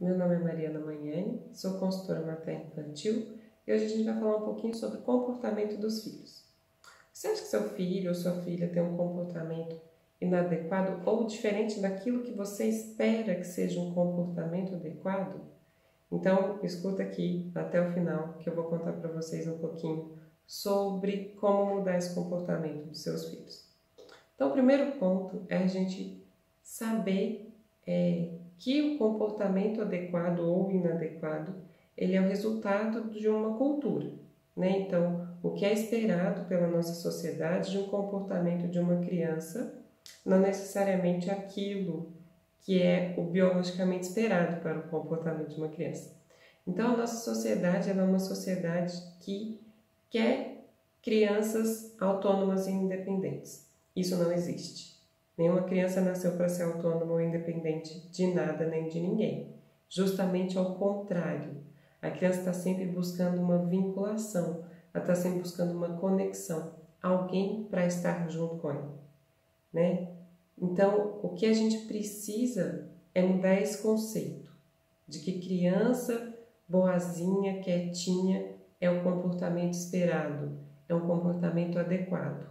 Meu nome é Mariana Magnani, sou consultora materno-infantil e hoje a gente vai falar um pouquinho sobre o comportamento dos filhos. Você acha que seu filho ou sua filha tem um comportamento inadequado ou diferente daquilo que você espera que seja um comportamento adequado? Então, escuta aqui até o final que eu vou contar para vocês um pouquinho sobre como mudar esse comportamento dos seus filhos. Então, o primeiro ponto é a gente saber que o comportamento adequado ou inadequado, ele é o resultado de uma cultura, né? Então, o que é esperado pela nossa sociedade de um comportamento de uma criança, não necessariamente aquilo que é o biologicamente esperado para o comportamento de uma criança. Então, a nossa sociedade ela é uma sociedade que quer crianças autônomas e independentes. Isso não existe. Nenhuma criança nasceu para ser autônoma ou independente de nada nem de ninguém. Justamente ao contrário. A criança está sempre buscando uma vinculação, ela está sempre buscando uma conexão, alguém para estar junto com ela, né? Então, o que a gente precisa é mudar esse conceito de que criança boazinha, quietinha é o comportamento esperado, é um comportamento adequado.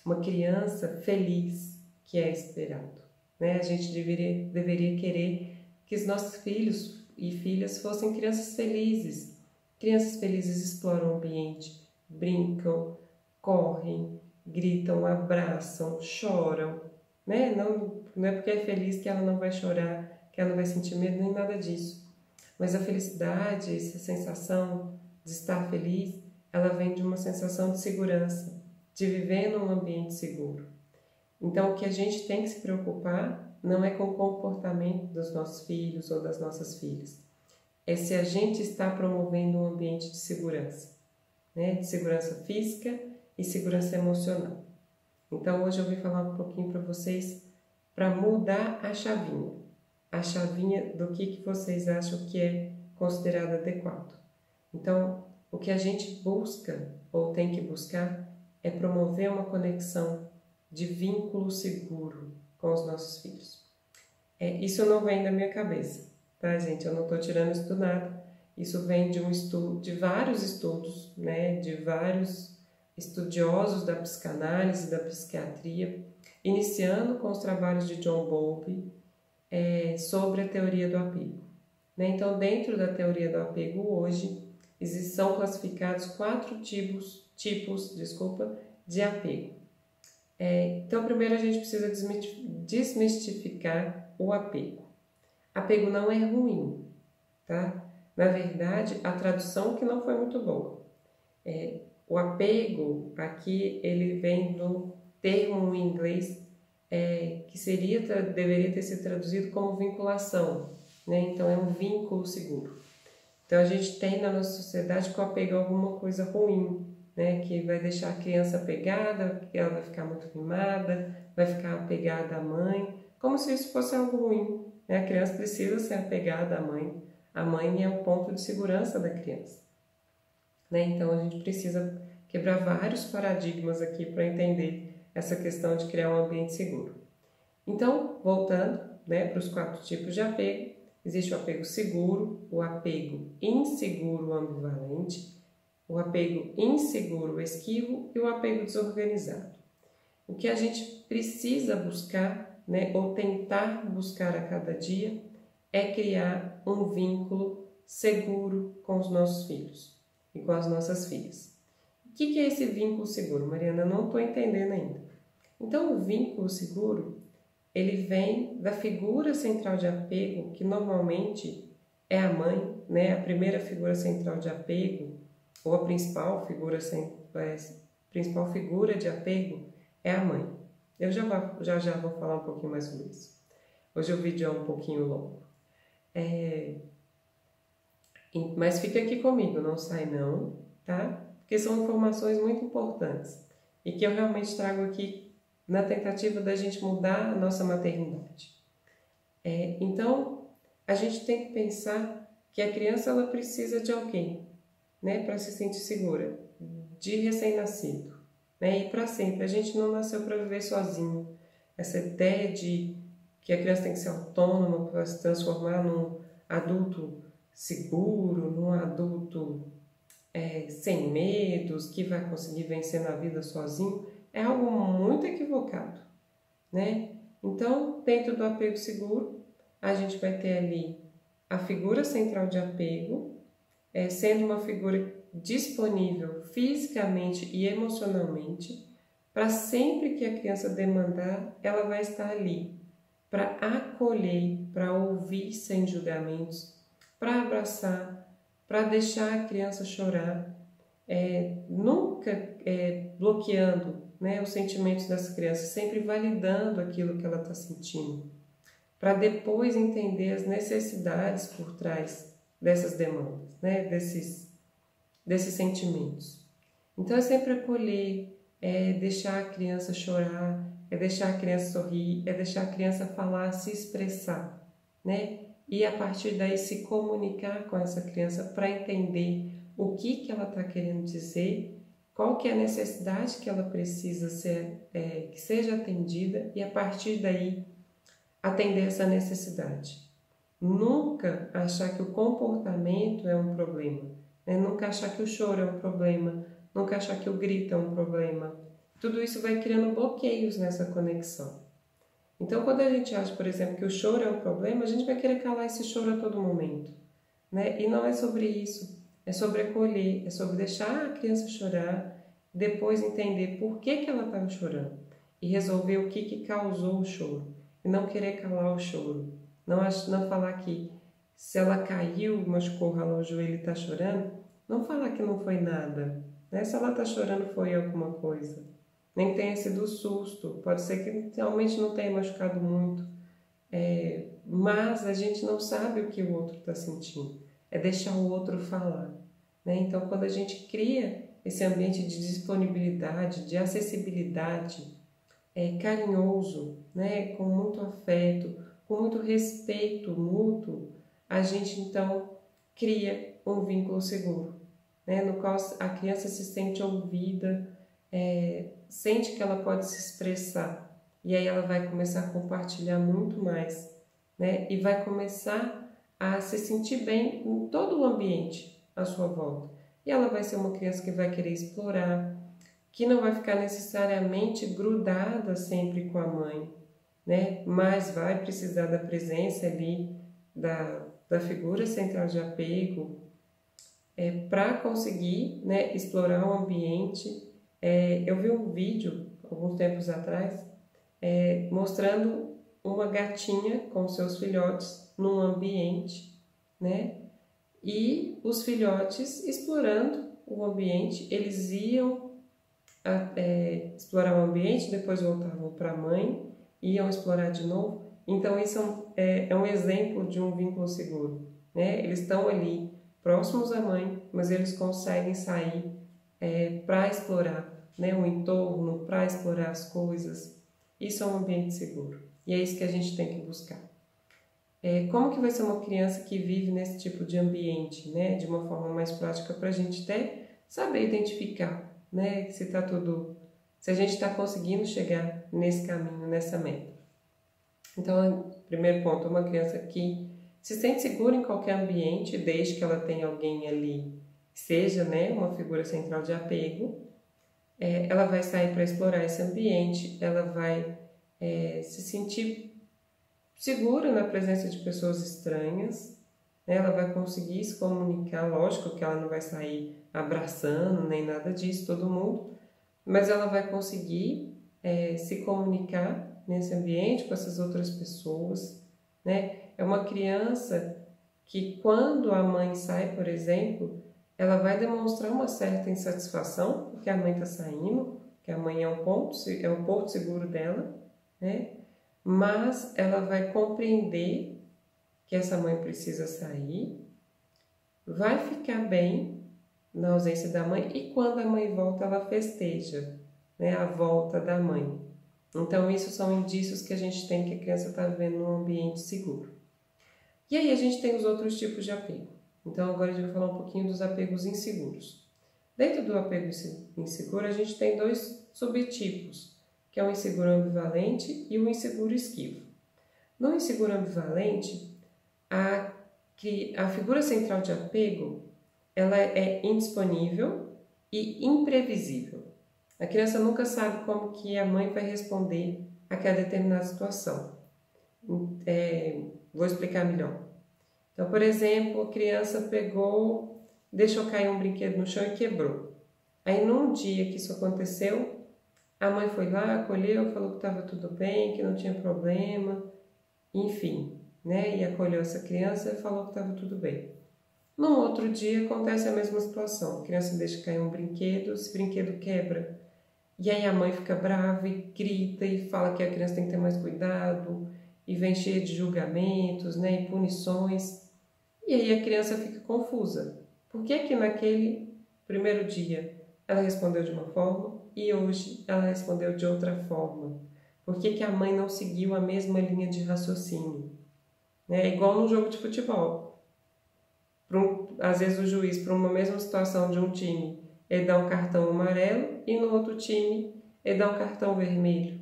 Uma criança feliz que é esperado, né? A gente deveria querer que os nossos filhos e filhas fossem crianças felizes. Crianças felizes exploram o ambiente, brincam, correm, gritam, abraçam, choram, né? Não é porque é feliz que ela não vai chorar, que ela não vai sentir medo, nem nada disso. Mas a felicidade, essa sensação de estar feliz, ela vem de uma sensação de segurança, de viver num ambiente seguro. Então, o que a gente tem que se preocupar não é com o comportamento dos nossos filhos ou das nossas filhas. É se a gente está promovendo um ambiente de segurança, né? De segurança física e segurança emocional. Então, hoje eu vim falar um pouquinho para vocês para mudar a chavinha do que vocês acham que é considerado adequado. Então, o que a gente busca ou tem que buscar é promover uma conexão de vínculo seguro com os nossos filhos. Isso não vem da minha cabeça, tá, gente? Eu não estou tirando isso do nada. Isso vem de um estudo, de vários estudos, né? De vários estudiosos da psicanálise e da psiquiatria, iniciando com os trabalhos de John Bowlby sobre a teoria do apego. Né? Então, dentro da teoria do apego hoje, são classificados 4 tipos de apego. Então, primeiro a gente precisa desmistificar o apego. Apego não é ruim, tá? Na verdade, a tradução que não foi muito boa. O apego, aqui, ele vem do termo em inglês que deveria ter sido traduzido como vinculação, né? Então, é um vínculo seguro. Então, a gente tem na nossa sociedade que o apego é alguma coisa ruim, né? Que vai deixar a criança apegada, que ela vai ficar muito mimada, vai ficar apegada à mãe, como se isso fosse algo ruim, né? A criança precisa ser apegada à mãe. A mãe é o ponto de segurança da criança, né? Então, a gente precisa quebrar vários paradigmas aqui para entender essa questão de criar um ambiente seguro. Então, voltando, né, para os 4 tipos de apego, existe o apego seguro, o apego inseguro ambivalente, o apego inseguro esquivo e o apego desorganizado. O que a gente precisa buscar, né, ou tentar buscar a cada dia, é criar um vínculo seguro com os nossos filhos e com as nossas filhas. O que é esse vínculo seguro, Mariana? Eu não estou entendendo ainda. Então, o vínculo seguro, ele vem da figura central de apego, que normalmente é a mãe, né? A primeira figura central de apego, ou a principal figura de apego é a mãe. Eu já vou falar um pouquinho mais sobre isso. Hoje o vídeo é um pouquinho longo. Mas fica aqui comigo, não sai não, tá? Porque são informações muito importantes e que eu realmente trago aqui na tentativa da gente mudar a nossa maternidade. Então, a gente tem que pensar que a criança ela precisa de alguém, né, para se sentir segura, de recém-nascido, né, e para sempre. A gente não nasceu para viver sozinho. Essa ideia de que a criança tem que ser autônoma para se transformar num adulto seguro, num adulto sem medos, que vai conseguir vencer na vida sozinho, é algo muito equivocado, né? Então, dentro do apego seguro, a gente vai ter ali a figura central de apego, sendo uma figura disponível fisicamente e emocionalmente, para sempre que a criança demandar, ela vai estar ali, para acolher, para ouvir sem julgamentos, para abraçar, para deixar a criança chorar, nunca bloqueando, né, os sentimentos dessa criança, sempre validando aquilo que ela está sentindo, para depois entender as necessidades por trás dessas demandas, né, desses sentimentos. Então é sempre acolher, deixar a criança chorar, deixar a criança sorrir, deixar a criança falar, se expressar, né? E a partir daí se comunicar com essa criança para entender o que ela está querendo dizer, qual que é a necessidade que ela precisa que seja atendida, e a partir daí atender essa necessidade. Nunca achar que o comportamento é um problema, né? Nunca achar que o choro é um problema, nunca achar que o grito é um problema. Tudo isso vai criando bloqueios nessa conexão. Então, quando a gente acha, por exemplo, que o choro é um problema, a gente vai querer calar esse choro a todo momento, né? E não é sobre isso, é sobre acolher, é sobre deixar a criança chorar, depois entender por que ela estava chorando e resolver o que causou o choro, e não querer calar o choro, não falar que se ela caiu, machucou, ralou o joelho e está chorando, não falar que não foi nada, né? Se ela está chorando foi alguma coisa, nem que tenha sido susto, pode ser que realmente não tenha machucado muito, mas a gente não sabe o que o outro está sentindo, é deixar o outro falar, né? Então, quando a gente cria esse ambiente de disponibilidade, de acessibilidade, carinhoso, né? Com muito afeto, com muito respeito mútuo, a gente então cria um vínculo seguro, né? No qual a criança se sente ouvida, sente que ela pode se expressar, e aí ela vai começar a compartilhar muito mais, né? E vai começar a se sentir bem em todo o ambiente à sua volta. E ela vai ser uma criança que vai querer explorar, que não vai ficar necessariamente grudada sempre com a mãe, né? Mas vai precisar da presença ali da figura central de apego para conseguir, né, explorar o ambiente. Eu vi um vídeo, alguns tempos atrás, mostrando uma gatinha com seus filhotes num ambiente, né? E os filhotes explorando o ambiente, eles iam explorar o ambiente, depois voltavam para a mãe, iam explorar de novo. Então isso é um exemplo de um vínculo seguro, né? Eles estão ali próximos à mãe, mas eles conseguem sair para explorar, né, o entorno, para explorar as coisas. Isso é um ambiente seguro, e é isso que a gente tem que buscar. Como que vai ser uma criança que vive nesse tipo de ambiente, né, de uma forma mais prática, para a gente até saber identificar, né, se a gente está conseguindo chegar nesse caminho, nessa meta. Então, primeiro ponto, uma criança que se sente segura em qualquer ambiente, desde que ela tenha alguém ali, seja, né, uma figura central de apego, ela vai sair para explorar esse ambiente, ela vai se sentir segura na presença de pessoas estranhas, né? Ela vai conseguir se comunicar, lógico que ela não vai sair abraçando nem nada disso, todo mundo, mas ela vai conseguir se comunicar nesse ambiente com essas outras pessoas, né? É uma criança que, quando a mãe sai, por exemplo, ela vai demonstrar uma certa insatisfação porque a mãe está saindo, que a mãe é o porto seguro dela, né? Mas ela vai compreender que essa mãe precisa sair, vai ficar bem na ausência da mãe, e quando a mãe volta, ela festeja, né, a volta da mãe. Então, isso são indícios que a gente tem que a criança está vivendo num ambiente seguro. E aí a gente tem os outros tipos de apego. Então, agora a gente vai falar um pouquinho dos apegos inseguros. Dentro do apego inseguro, a gente tem dois subtipos, que é o inseguro ambivalente e o inseguro esquivo. No inseguro ambivalente, a que a figura central de apego, ela é indisponível e imprevisível. A criança nunca sabe como que a mãe vai responder àquela determinada situação. Vou explicar melhor. Então, por exemplo, a criança pegou, deixou cair um brinquedo no chão e quebrou. Aí, num dia que isso aconteceu, a mãe foi lá, acolheu, falou que estava tudo bem, que não tinha problema, enfim, né? E acolheu essa criança e falou que estava tudo bem. No outro dia acontece a mesma situação. A criança deixa cair um brinquedo, esse brinquedo quebra. E aí a mãe fica brava e grita e fala que a criança tem que ter mais cuidado e vem cheia de julgamentos, né, e punições. E aí a criança fica confusa. Por que que naquele primeiro dia ela respondeu de uma forma e hoje ela respondeu de outra forma? Por que que a mãe não seguiu a mesma linha de raciocínio? É igual num jogo de futebol. Às vezes o juiz, para uma mesma situação de um time, ele dá um cartão amarelo e no outro time ele dá um cartão vermelho,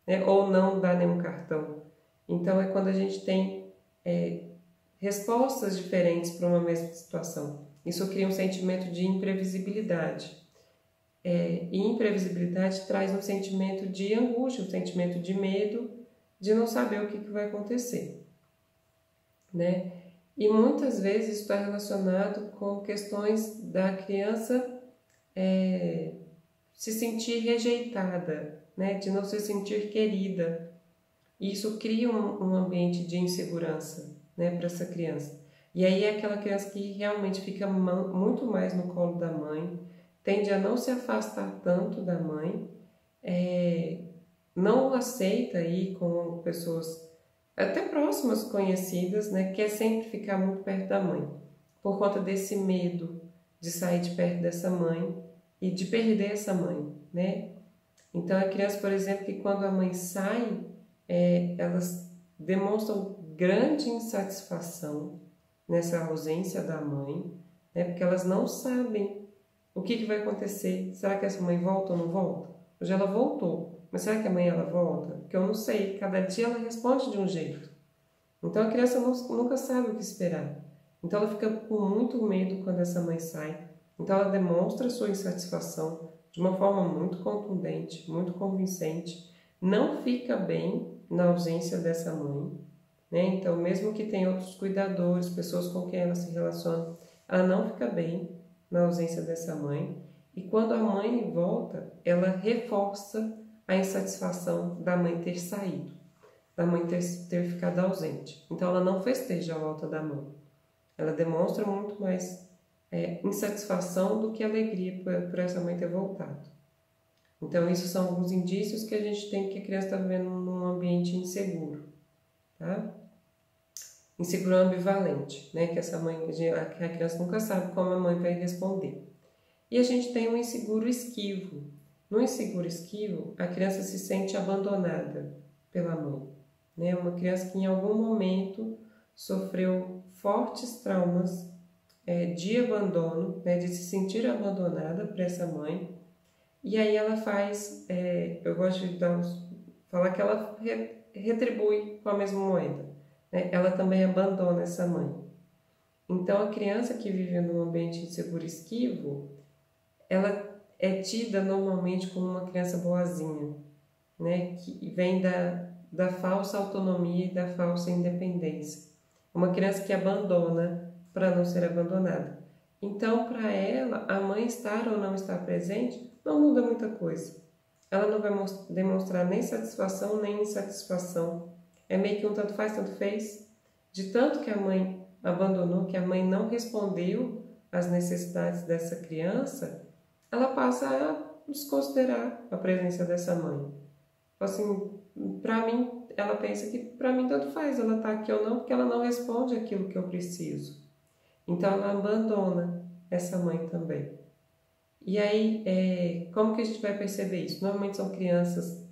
né? Ou não dá nenhum cartão. Então é quando a gente tem respostas diferentes para uma mesma situação. Isso cria um sentimento de imprevisibilidade. E imprevisibilidade traz um sentimento de angústia, um sentimento de medo, de não saber o que vai acontecer, né? E muitas vezes isso está relacionado com questões da criança se sentir rejeitada, né? De não se sentir querida. E isso cria um ambiente de insegurança, né, para essa criança. E aí é aquela criança que realmente fica muito mais no colo da mãe, tende a não se afastar tanto da mãe, não aceita ir com pessoas até próximas, conhecidas, né, quer sempre ficar muito perto da mãe, por conta desse medo de sair de perto dessa mãe e de perder essa mãe, né? Então a criança, por exemplo, que quando a mãe sai, elas demonstram grande insatisfação nessa ausência da mãe, né? Porque elas não sabem o que vai acontecer. Será que essa mãe volta ou não volta? Hoje ela voltou, mas será que amanhã ela volta? Porque eu não sei, cada dia ela responde de um jeito. Então a criança nunca sabe o que esperar. Então ela fica com muito medo quando essa mãe sai. Então ela demonstra sua insatisfação de uma forma muito contundente, muito convincente. Não fica bem na ausência dessa mãe, né? Então mesmo que tenha outros cuidadores, pessoas com quem ela se relaciona, ela não fica bem na ausência dessa mãe. E quando a mãe volta, ela reforça a insatisfação da mãe ter saído, da mãe ter ficado ausente. Então ela não festeja a volta da mãe. Ela demonstra muito mais insatisfação do que alegria por essa mãe ter voltado. Então isso são alguns indícios que a gente tem que a criança está vivendo num ambiente inseguro, tá? Inseguro ambivalente, né? Que a criança nunca sabe como a mãe vai responder. E a gente tem um inseguro esquivo. No inseguro esquivo, a criança se sente abandonada pela mãe, né? Uma criança que em algum momento sofreu fortes traumas de abandono, né? De se sentir abandonada por essa mãe. E aí ela faz, eu gosto de falar que ela retribui com a mesma moeda, né? Ela também abandona essa mãe. Então a criança que vive num ambiente inseguro esquivo, ela é tida normalmente como uma criança boazinha, né? Que vem da falsa autonomia e da falsa independência. Uma criança que abandona para não ser abandonada. Então, para ela, a mãe estar ou não estar presente não muda muita coisa. Ela não vai demonstrar nem satisfação nem insatisfação. É meio que um tanto faz, tanto fez. De tanto que a mãe abandonou, que a mãe não respondeu às necessidades dessa criança, ela passa a desconsiderar a presença dessa mãe. Assim, para mim, ela pensa que para mim tanto faz ela estar aqui ou não, porque ela não responde aquilo que eu preciso. Então ela abandona essa mãe também. E aí, como que a gente vai perceber isso? Normalmente são crianças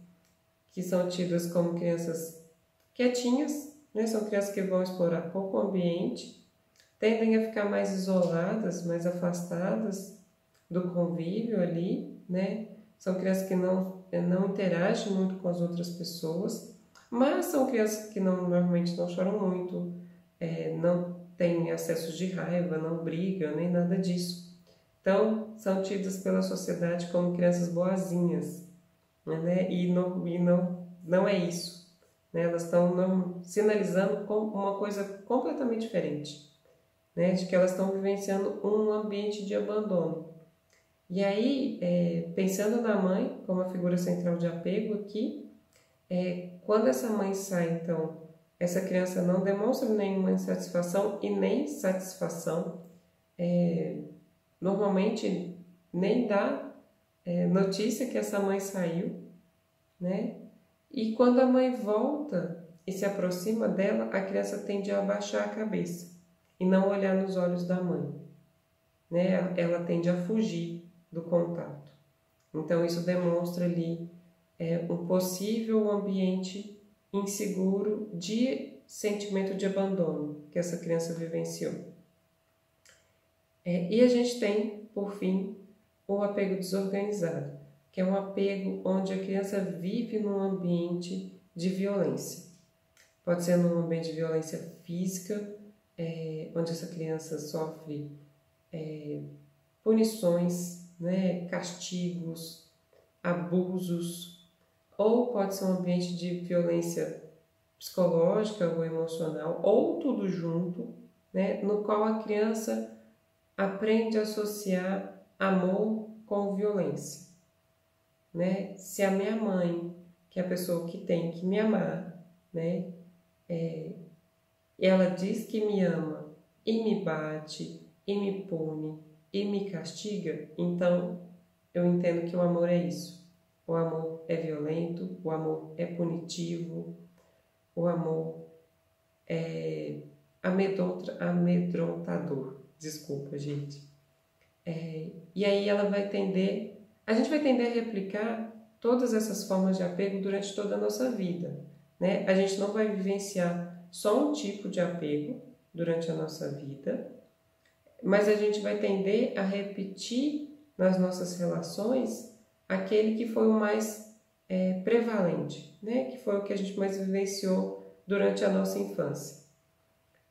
que são tidas como crianças quietinhas, né? São crianças que vão explorar pouco o ambiente, tendem a ficar mais isoladas, mais afastadas do convívio ali, né? São crianças que não interagem muito com as outras pessoas, mas são crianças que normalmente não choram muito, não têm acessos de raiva, não brigam, nem nada disso. Então, são tidas pela sociedade como crianças boazinhas, né? E não é isso. Né? Elas estão sinalizando uma coisa completamente diferente, né? De que elas estão vivenciando um ambiente de abandono. E aí, pensando na mãe como a figura central de apego aqui, quando essa mãe sai, então, essa criança não demonstra nenhuma insatisfação e nem satisfação, normalmente nem dá notícia que essa mãe saiu, né? E quando a mãe volta e se aproxima dela, a criança tende a abaixar a cabeça e não olhar nos olhos da mãe, né? Ela tende a fugir do contato. Então isso demonstra ali um possível ambiente inseguro de sentimento de abandono que essa criança vivenciou. E a gente tem, por fim, o apego desorganizado, que é um apego onde a criança vive num ambiente de violência. Pode ser num ambiente de violência física, onde essa criança sofre punições, né, castigos, abusos, ou pode ser um ambiente de violência psicológica ou emocional, ou tudo junto, né, no qual a criança aprende a associar amor com violência. Né? Se a minha mãe, que é a pessoa que tem que me amar, né, ela diz que me ama e me bate, e me pune, e me castiga, então eu entendo que o amor é isso. O amor é violento, o amor é punitivo, o amor é amedrontador. Desculpa, gente. E aí ela vai tender, a gente vai tender a replicar todas essas formas de apego durante toda a nossa vida, né? A gente não vai vivenciar só um tipo de apego durante a nossa vida, mas a gente vai tender a repetir nas nossas relações aquele que foi o mais prevalente, né? Que foi o que a gente mais vivenciou durante a nossa infância.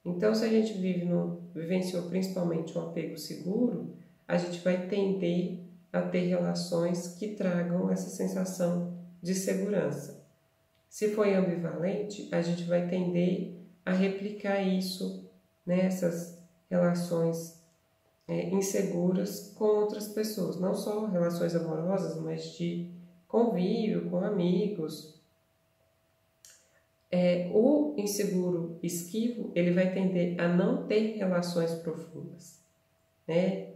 Então, se a gente vivenciou principalmente um apego seguro, a gente vai tender a ter relações que tragam essa sensação de segurança. Se foi ambivalente, a gente vai tender a replicar isso, nessas relações inseguras com outras pessoas, não só relações amorosas, mas de convívio com amigos. O inseguro esquivo, ele vai tender a não ter relações profundas, né?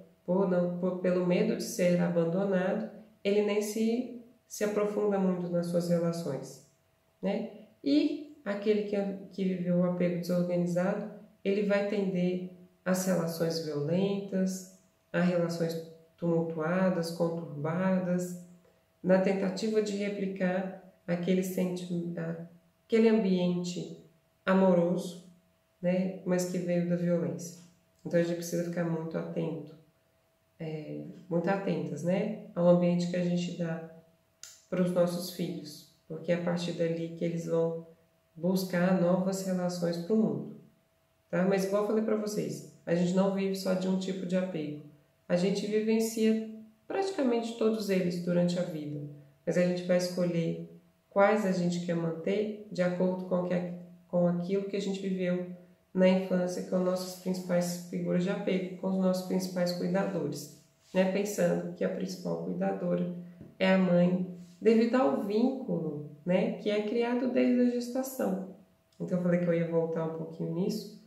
Pelo medo de ser abandonado, ele nem se aprofunda muito nas suas relações, né? E aquele que viveu o apego desorganizado, ele vai tender às relações violentas, a relações tumultuadas, conturbadas, na tentativa de replicar aquele ambiente amoroso, né? Mas que veio da violência. Então a gente precisa ficar muito atento, muito atentas, né, ao ambiente que a gente dá para os nossos filhos, porque é a partir dali que eles vão buscar novas relações para o mundo, tá? Mas igual eu falei para vocês, a gente não vive só de um tipo de apego, a gente vivencia praticamente todos eles durante a vida, mas a gente vai escolher quais a gente quer manter de acordo com aquilo que a gente viveu na infância com nossas principais figuras de apego, com os nossos principais cuidadores, né? Pensando que a principal cuidadora é a mãe, devido ao vínculo, né, que é criado desde a gestação. Então eu falei que eu ia voltar um pouquinho nisso.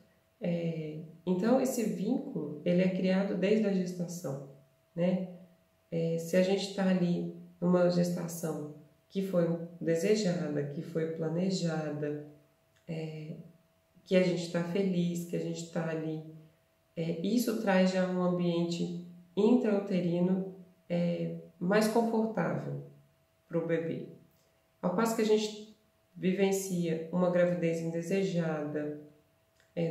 Então esse vínculo, ele é criado desde a gestação, né? Se a gente está ali numa gestação que foi desejada, que foi planejada, que a gente está feliz, que a gente está ali, isso traz já um ambiente intrauterino mais confortável para o bebê. Ao passo que a gente vivencia uma gravidez indesejada,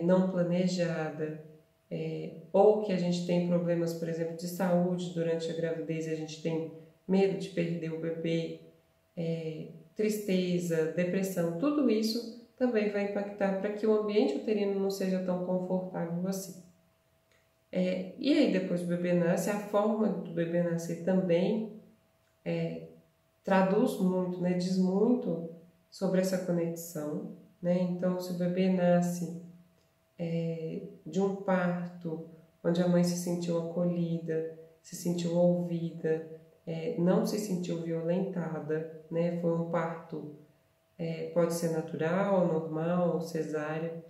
não planejada, ou que a gente tem problemas, por exemplo, de saúde durante a gravidez e a gente tem medo de perder o bebê, tristeza, depressão, tudo isso também vai impactar para que o ambiente uterino não seja tão confortável assim. E aí depois do bebê nasce, a forma do bebê nascer também traduz muito, né, diz muito sobre essa conexão, né? Então, se o bebê nasce de um parto onde a mãe se sentiu acolhida, se sentiu ouvida, não se sentiu violentada, né? Foi um parto, pode ser natural, normal, cesárea,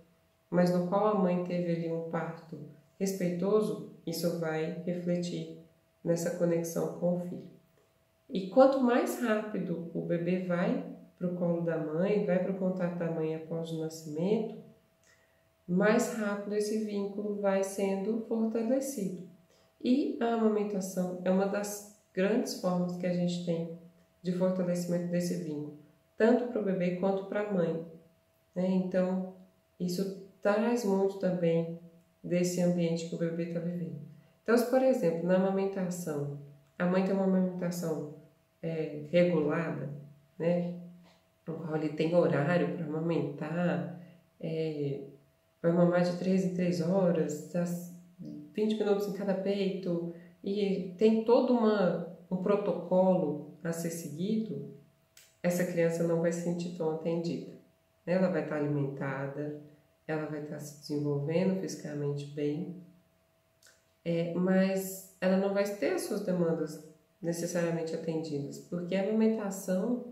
mas no qual a mãe teve ali um parto respeitoso, isso vai refletir nessa conexão com o filho. E quanto mais rápido o bebê vai para o colo da mãe, vai para o contato da mãe após o nascimento, mais rápido esse vínculo vai sendo fortalecido. E a amamentação é uma das grandes formas que a gente tem de fortalecimento desse vínculo, tanto para o bebê quanto para a mãe, né? Então, isso traz muito também desse ambiente que o bebê está vivendo. Então, se, por exemplo, na amamentação, a mãe tem uma amamentação regulada, né? No qual ele tem horário para amamentar, vai mamar de 3 em 3 horas, 20 minutos em cada peito, e tem todo um protocolo a ser seguido, essa criança não vai se sentir tão atendida. Ela vai estar alimentada, ela vai estar se desenvolvendo fisicamente bem, mas ela não vai ter as suas demandas necessariamente atendidas, porque a alimentação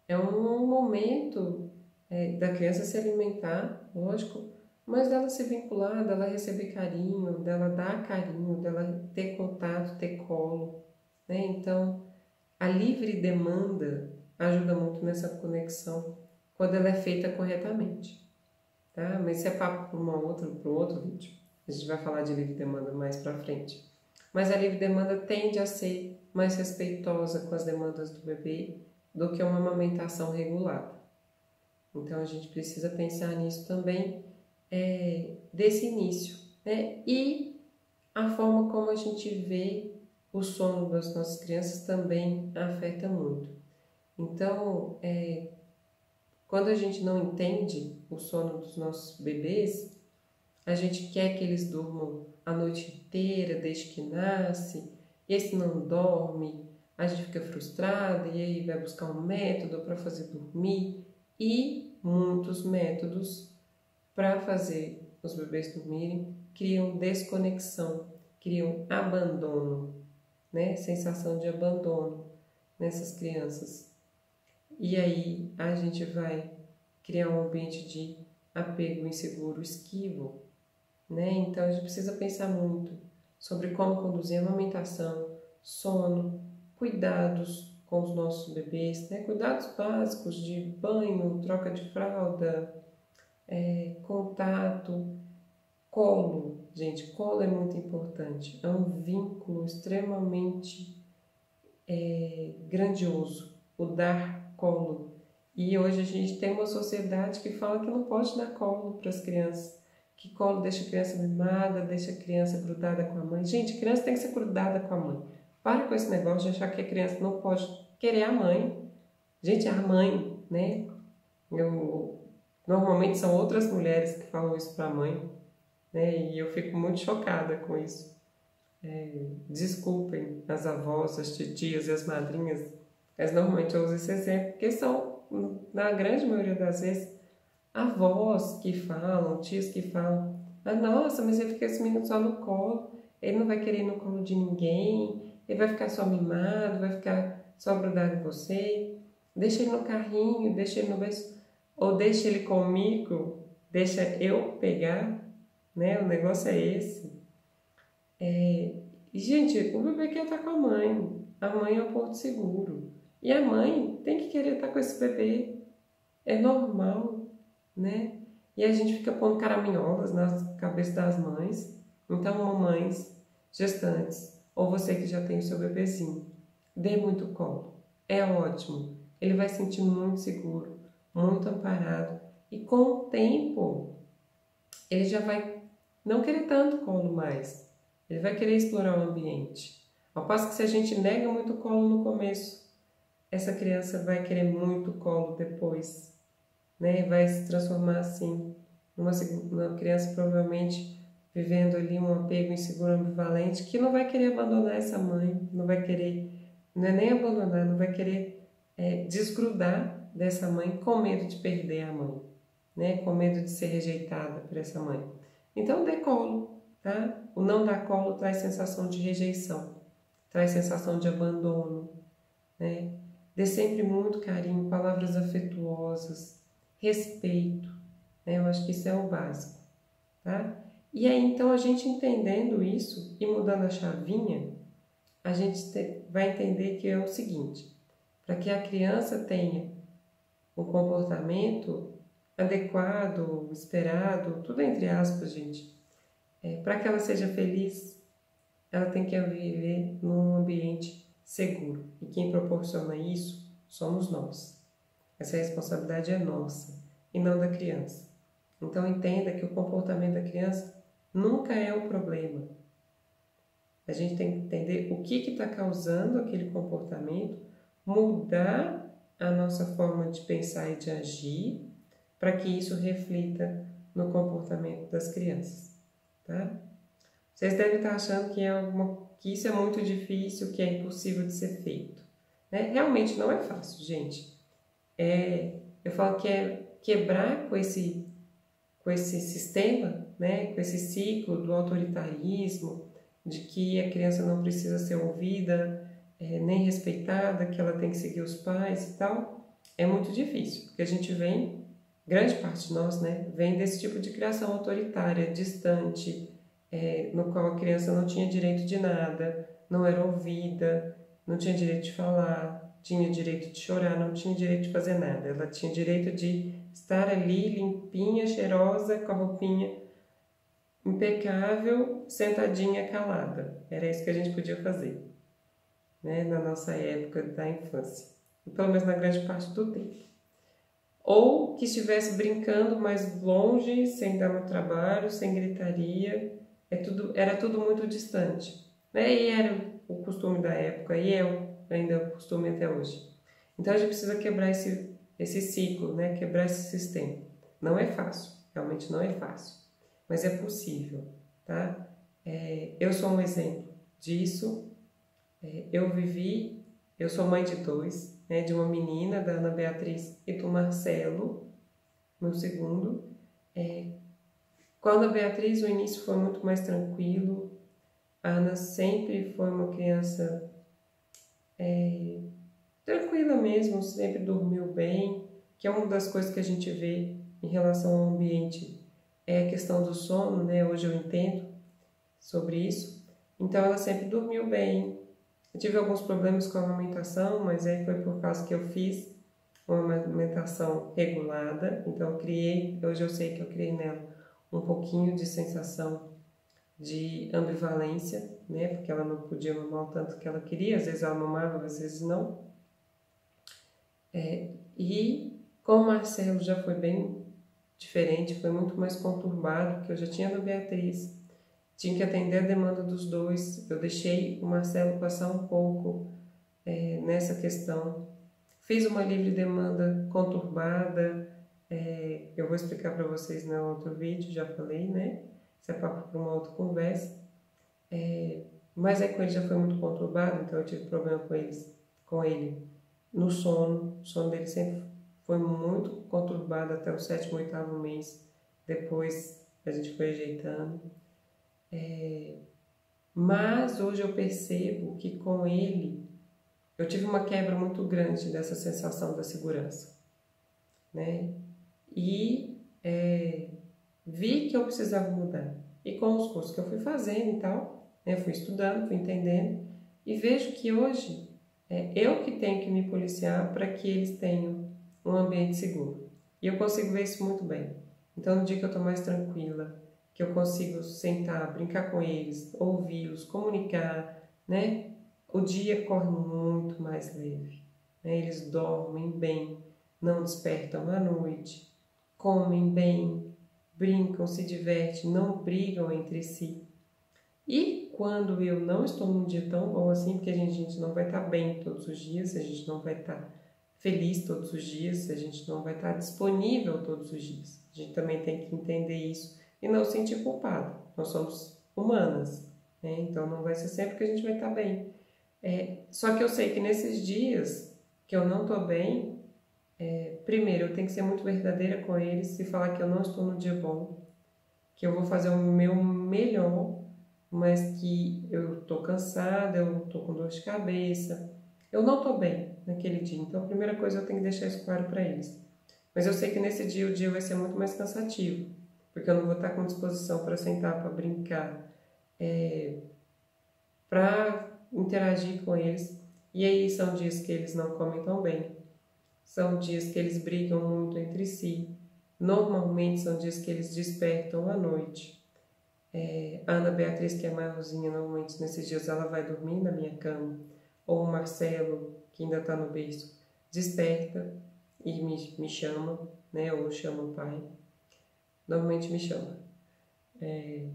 é um momento da criança se alimentar, lógico, mas dela se vincular, dela receber carinho, dela dar carinho, dela ter contato, ter colo, né? Então, a livre demanda ajuda muito nessa conexão quando ela é feita corretamente, tá? Mas isso é papo para para um outro vídeo. A gente vai falar de livre demanda mais para frente. Mas a livre demanda tende a ser mais respeitosa com as demandas do bebê do que uma amamentação regulada. Então, a gente precisa pensar nisso também, desse início, né? E a forma como a gente vê o sono das nossas crianças também afeta muito. Então, quando a gente não entende o sono dos nossos bebês, a gente quer que eles durmam a noite inteira, desde que nasce, e esse não dorme, a gente fica frustrada e aí vai buscar um método para fazer dormir, e muitos métodos para fazer os bebês dormirem criam desconexão, criam abandono, né? Sensação de abandono nessas crianças. E aí a gente vai criar um ambiente de apego inseguro, esquivo, né? Então a gente precisa pensar muito sobre como conduzir a amamentação, sono, cuidados com os nossos bebês, né? Cuidados básicos de banho, troca de fralda, contato, colo. Gente, colo é muito importante, é um vínculo extremamente grandioso, o dar colo. E hoje a gente tem uma sociedade que fala que não pode dar colo para as crianças, que colo deixa a criança mimada, deixa a criança grudada com a mãe. Gente, a criança tem que ser grudada com a mãe. Para com esse negócio de achar que a criança não pode querer a mãe. Gente, é a mãe, né? Normalmente são outras mulheres que falam isso para a mãe, né? E eu fico muito chocada com isso. Desculpem as avós, as titias e as madrinhas, mas normalmente eu uso esse exemplo, porque são, na grande maioria das vezes, avós que falam, tios que falam, nossa, mas ele fica esse menino só no colo, ele não vai querer ir no colo de ninguém, ele vai ficar só mimado, vai ficar só grudado em você, deixa ele no carrinho, deixa ele no berço, ou deixa ele comigo, deixa eu pegar, né? O negócio é esse. E, gente, o bebê quer estar com a mãe é o porto seguro, e a mãe tem que querer estar com esse bebê, é normal, né? E a gente fica pondo caraminholas na cabeça das mães. Então, mamães, gestantes, ou você que já tem o seu bebezinho, dê muito colo, é ótimo, ele vai se sentir muito seguro, muito amparado, e com o tempo ele já vai não querer tanto colo mais, ele vai querer explorar o ambiente. Ao passo que se a gente nega muito colo no começo, essa criança vai querer muito colo depois, né? Vai se transformar assim numa criança provavelmente vivendo ali um apego inseguro ambivalente que não vai querer abandonar essa mãe, não vai querer, não é nem abandonar, não vai querer desgrudar dessa mãe com medo de perder a mãe, né? Com medo de ser rejeitada por essa mãe. Então dê colo, tá? O não dar colo traz sensação de rejeição, traz sensação de abandono, né? Dê sempre muito carinho, palavras afetuosas, respeito, né? Eu acho que isso é o básico, tá? E aí, então, a gente entendendo isso e mudando a chavinha, a gente vai entender que é o seguinte: para que a criança tenha um comportamento adequado, esperado, tudo entre aspas, gente, para que ela seja feliz, ela tem que viver num ambiente seguro. E quem proporciona isso somos nós. Essa responsabilidade é nossa e não da criança. Então entenda que o comportamento da criança nunca é o problema. A gente tem que entender o que está causando aquele comportamento, mudar a nossa forma de pensar e de agir para que isso reflita no comportamento das crianças, tá? Vocês devem estar achando que isso é muito difícil, que é impossível de ser feito, né? Realmente não é fácil, gente. Eu falo que é quebrar com esse sistema, né? Com esse ciclo do autoritarismo, de que a criança não precisa ser ouvida, nem respeitada, que ela tem que seguir os pais e tal. É muito difícil, porque a gente vem, grande parte de nós, né? Vem desse tipo de criação autoritária, distante, no qual a criança não tinha direito de nada, não era ouvida, não tinha direito de falar, tinha direito de chorar, não tinha direito de fazer nada. Ela tinha direito de estar ali limpinha, cheirosa, com a roupinha impecável, sentadinha, calada. Era isso que a gente podia fazer, né, na nossa época da infância, pelo menos na grande parte do tempo. Ou que estivesse brincando mais longe, sem dar muito trabalho, sem gritaria, era tudo muito distante, né? E era o costume da época, e ainda o costume até hoje. Então a gente precisa quebrar esse ciclo, né? Quebrar esse sistema. Não é fácil, realmente não é fácil, mas é possível, tá? Eu sou um exemplo disso. Eu sou mãe de dois, né? De uma menina, da Ana Beatriz, e do Marcelo, meu segundo. Com a Ana Beatriz, o início foi muito mais tranquilo. A Ana sempre foi uma criança tranquila mesmo, sempre dormiu bem, que é uma das coisas que a gente vê em relação ao ambiente, é a questão do sono, né? Hoje eu entendo sobre isso. Então ela sempre dormiu bem. Eu tive alguns problemas com a amamentação, mas aí foi por causa que eu fiz uma amamentação regulada. Então hoje eu sei que eu criei nela um pouquinho de sensação de ambivalência, né? Porque ela não podia mamar o tanto que ela queria, às vezes ela mamava, às vezes não. E com o Marcelo já foi bem diferente, foi muito mais conturbado, porque eu já tinha a Beatriz, tinha que atender a demanda dos dois. Eu deixei o Marcelo passar um pouco nessa questão. Fiz uma livre demanda conturbada, eu vou explicar para vocês no outro vídeo, já falei, né? Isso é papo para uma outra conversa. Mas aí com ele já foi muito conturbado, então eu tive problema com ele no sono. O sono dele sempre foi muito conturbado até o 7º, 8º mês. Depois a gente foi ajeitando. Mas hoje eu percebo que com ele eu tive uma quebra muito grande dessa sensação da segurança, né? E vi que eu precisava mudar. E com os cursos que eu fui fazendo e tal, né, eu fui estudando, fui entendendo, e vejo que hoje eu que tenho que me policiar para que eles tenham um ambiente seguro. E eu consigo ver isso muito bem. Então, no dia que eu estou mais tranquila, que eu consigo sentar, brincar com eles, ouvi-los, comunicar, né? O dia corre muito mais leve, né? Eles dormem bem, não despertam à noite, comem bem, brincam, se divertem, não brigam entre si. E quando eu não estou num dia tão bom assim, porque a gente não vai estar bem todos os dias, a gente não vai estar feliz todos os dias, a gente não vai estar disponível todos os dias. A gente também tem que entender isso e não se sentir culpado. Nós somos humanas, né? Então não vai ser sempre que a gente vai estar bem. Só que eu sei que nesses dias que eu não estou bem, primeiro eu tenho que ser muito verdadeira com eles e falar que eu não estou no dia bom, que eu vou fazer o meu melhor, mas que eu estou cansada, eu estou com dor de cabeça, eu não estou bem naquele dia. Então a primeira coisa eu tenho que deixar isso claro para eles. Mas eu sei que nesse dia o dia vai ser muito mais cansativo, porque eu não vou estar com disposição para sentar, para brincar, para interagir com eles. E aí são dias que eles não comem tão bem, são dias que eles brigam muito entre si, normalmente são dias que eles despertam à noite. A Ana Beatriz, que é maiorzinha, normalmente nesses dias ela vai dormir na minha cama, ou o Marcelo, que ainda está no berço, desperta e me chama, né, ou chama o pai, normalmente me chama. E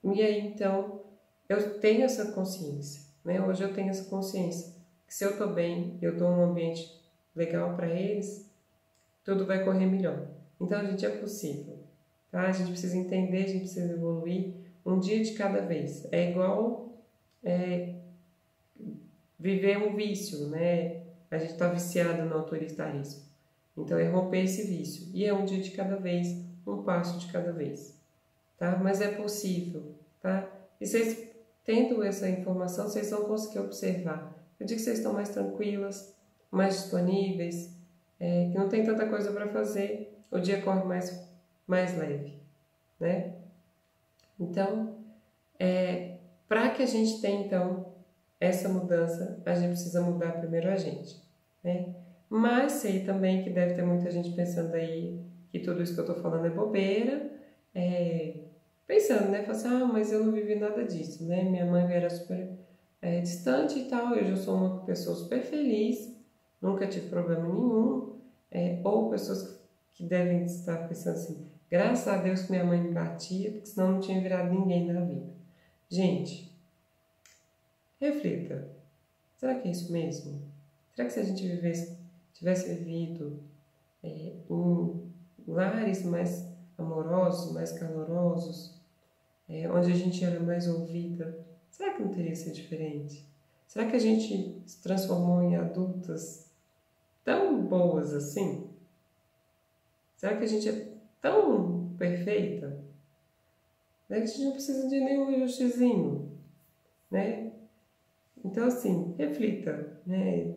aí então eu tenho essa consciência, né? Hoje eu tenho essa consciência que se eu estou bem, eu dou um ambiente legal para eles, tudo vai correr melhor. Então, gente, é possível, tá? A gente precisa entender, a gente precisa evoluir um dia de cada vez. É igual viver um vício, né? A gente está viciado no autoritarismo. Então, é romper esse vício. E é um dia de cada vez, um passo de cada vez, tá? Mas é possível, tá? E vocês, tendo essa informação, vocês vão conseguir observar. Eu digo que vocês estão mais tranquilas, mais disponíveis, que não tem tanta coisa para fazer, o dia corre mais leve, né? Então, para que a gente tenha, então, essa mudança, a gente precisa mudar primeiro a gente, né? Mas sei também que deve ter muita gente pensando aí que tudo isso que eu estou falando é bobeira, pensando, né? Fala assim, mas eu não vivi nada disso, né? Minha mãe era super distante e tal, eu já sou uma pessoa super feliz, nunca tive problema nenhum, ou pessoas que devem estar pensando assim, graças a Deus que minha mãe me batia, porque senão não tinha virado ninguém na vida. Gente, reflita, será que é isso mesmo? Será que se a gente tivesse vivido em lares mais amorosos, mais calorosos, onde a gente era mais ouvida, será que não teria sido diferente? Será que a gente se transformou em adultas tão boas assim? Será que a gente é tão perfeita? Né? Que a gente não precisa de nenhum ajustezinho, né? Então, assim, reflita, né?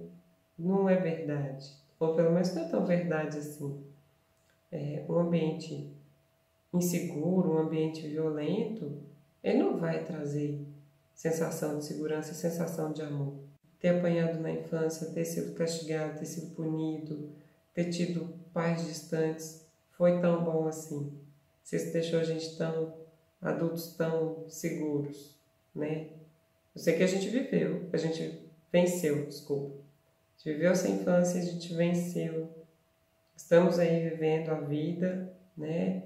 Não é verdade, ou pelo menos não é tão verdade assim. Um ambiente inseguro, um ambiente violento, ele não vai trazer sensação de segurança e sensação de amor. Ter apanhado na infância, ter sido castigado, ter sido punido, ter tido pais distantes, foi tão bom assim. Isso deixou a gente adultos tão seguros, né? Eu sei que a gente viveu, a gente venceu, desculpa. A gente viveu essa infância, a gente venceu. Estamos aí vivendo a vida, né?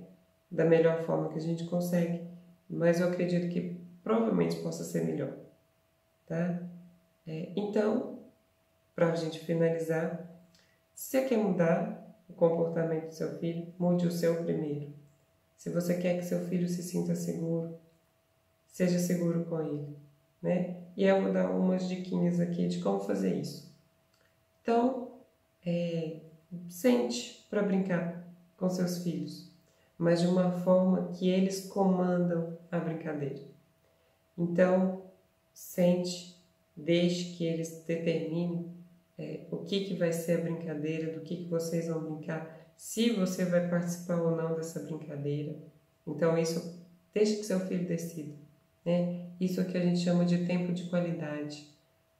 Da melhor forma que a gente consegue, mas eu acredito que provavelmente possa ser melhor, tá? Então, para a gente finalizar, se você quer mudar o comportamento do seu filho, mude o seu primeiro. Se você quer que seu filho se sinta seguro, seja seguro com ele, né? E eu vou dar umas diquinhas aqui de como fazer isso. Então, sente para brincar com seus filhos, mas de uma forma que eles comandam a brincadeira. Então, sente, deixe que eles determinem o que vai ser a brincadeira, do que vocês vão brincar, se você vai participar ou não dessa brincadeira. Então, isso, deixe que seu filho decida, né? Isso é o que a gente chama de tempo de qualidade.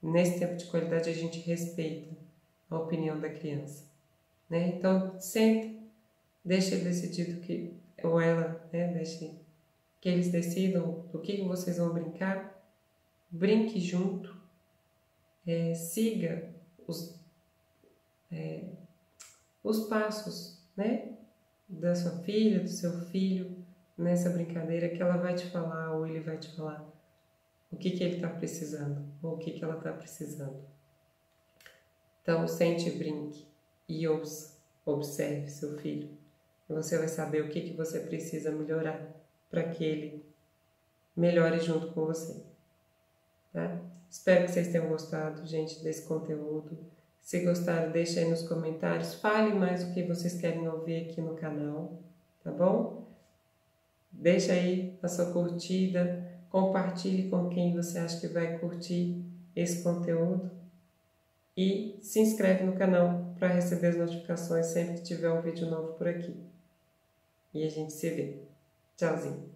Nesse tempo de qualidade, a gente respeita a opinião da criança, né? Então, sente, deixe ele decidir ou ela, né? Deixe que eles decidam do que vocês vão brincar, brinque junto, siga os passos, né, da sua filha, do seu filho, nessa brincadeira que ela vai te falar ou ele vai te falar o que ele está precisando ou o que ela está precisando. Então, sente e brinque e ouça, observe seu filho. E você vai saber o que você precisa melhorar para que ele melhore junto com você. Tá? Espero que vocês tenham gostado, gente, desse conteúdo. Se gostaram, deixa aí nos comentários. Fale mais o que vocês querem ouvir aqui no canal, tá bom? Deixa aí a sua curtida, compartilhe com quem você acha que vai curtir esse conteúdo e se inscreve no canal para receber as notificações sempre que tiver um vídeo novo por aqui. E a gente se vê. Tchauzinho!